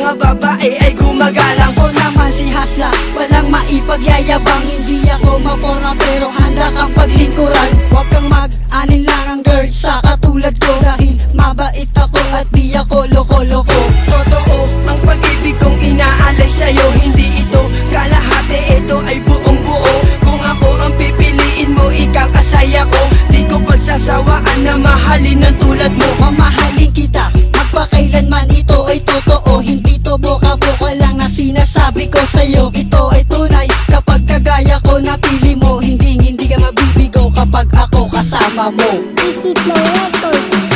mga babae ay gumagalang. Ako naman si Hasla, walang maipagyayabang. Hindi ako maporma pero handa kang paglingkuran. Huwag kang mag-alinlangang girl sa katulad ko, dahil mabait ako at di ako loko-loko. Totoo ang pag-ibig kong inaalay sa'yo, hindi ito kalahati, ito ay buong buo. Kung ako ang pipiliin mo, ikakasaya ko. Di ko pagsasawaan na mahalin ng tulad mo. Mamahalin kita, magpakailanman, ito ay totoo. Hindi to boka-boka lang na sinasabi ko sa'yo. Ito ay tunay, kapag kagaya ko napili mo. Hindi ka mabibigo kapag ako kasama mo. Easy Flow Records.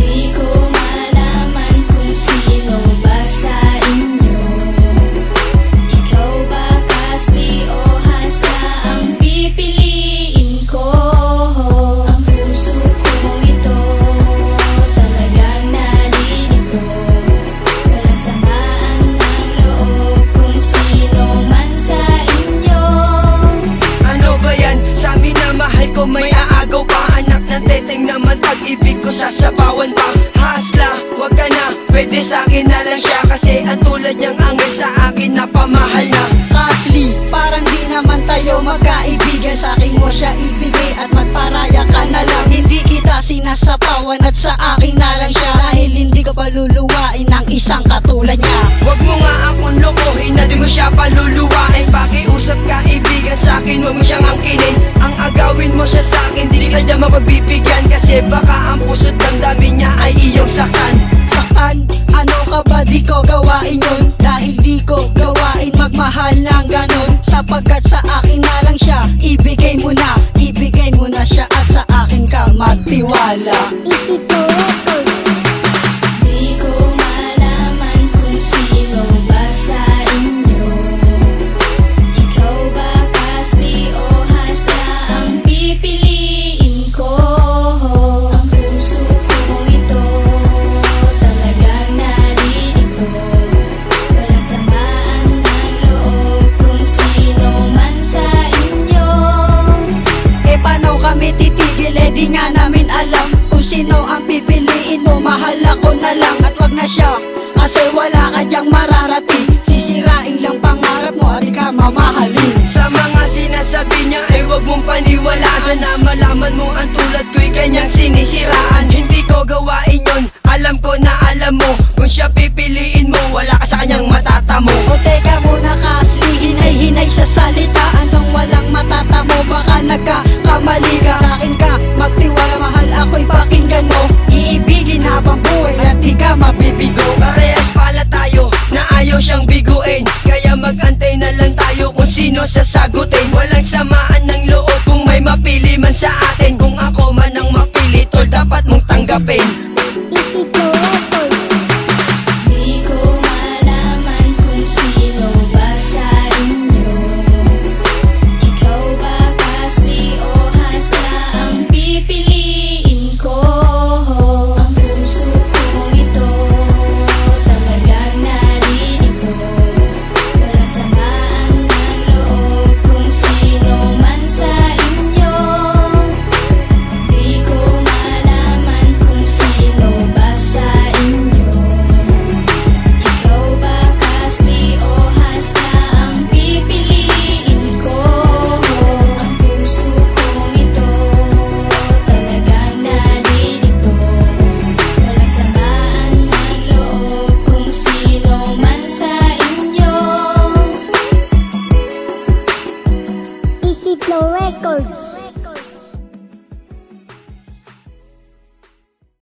Di ko malaman kung sino ba sa inyo. Ikaw ba Casly o Hasla ang pipiliin ko? Ang puso kong ito talagang naririto. Walang samaan ng loob kung sino man sa inyo. Ano ba yan? Sabi na mahal ko may aagaw pa. Anak ng teteng naman, pag-ibig ko sasabawan pa. Hasla, wag ka na, pwede sa'kin na lang siya. Kasi ang tulad niyang angel sa akin napamahal na. Casly, parang di naman tayo magkaibigan. Sa akin mo siya ibigay at magparaya ka na lang. Hindi kita sinasapawan at sa akin na lang siya, dahil hindi ka paluluwain ng isang katulad niya. Wag mo nga akong lokohin na di mo siya paluluwain. Pakiusap ka ibigan sa'kin, wag mo siyang angkinin. Ang agawin mo siya sa'kin, di ka niya mapagbibigyan. Kasi baka ang puso't damdamin niya ay iyong saktan. Saktan? Ano ka ba? Di ko gawain yun, dahil di ko gawain magmahal ng ganon. Sapagkat sa akin na lang siya, ibigay mo na siya at sa akin ka magtiwala. Easy Flow Records. Di ko malaman kung sino ba sa inyo. Ikaw ba Casly o Hasla ang pipiliin ko? Ang puso kong ito talagang naririto. Walang samaan ng loob kung sino man sa inyo. Eh paano kami titigil? Eh di nga namin alam kung sino ang pipiliin mo. Mahal ako na lang at wag na siya, kasi wala ka dyang mararating. Sisirain lang pangarap mo at di ka mamahalin. Sa mga sinasabi niya ay wag mong paniwalaan. Sana malaman mo ang tulad ko'y kanyang sinisiraan. Hindi ko gawain yon, alam ko na alam mo. Kung siya pipiliin mo, wala ka sa kanyang matatamo. O teka muna Casly, hinay-hinay sa salita. Anong walang matatamo? Baka nagkakamali ka. Sa akin ka magtiwala, mahal ako'y pakinggan mo. Iibigin habang buhay at di ka mabibigo. Parehas pala tayo na ayaw siyang biguin. Kaya mag-antay na lang tayo kung sino sasagutin. Walang samaan ng loob kung may mapili man sa atin. Kung ako man ang mapili, tol, dapat mong tanggapin. Easy Flow Records. Di ko malaman kung sino ba sa inyo. Ikaw ba Casly o Hasla ang pipiliin ko? Ang puso kong ito talagang naririto. Walang samaan ng loob kung sino man sa inyo. Di ko malaman kung sino ba sa inyo. Ikaw ba Casly o Hasla ang pipiliin ko? Ang puso kong ito talagang naririto. Walang samaan ng loob kung sino man sa inyo. Easy Flow Records.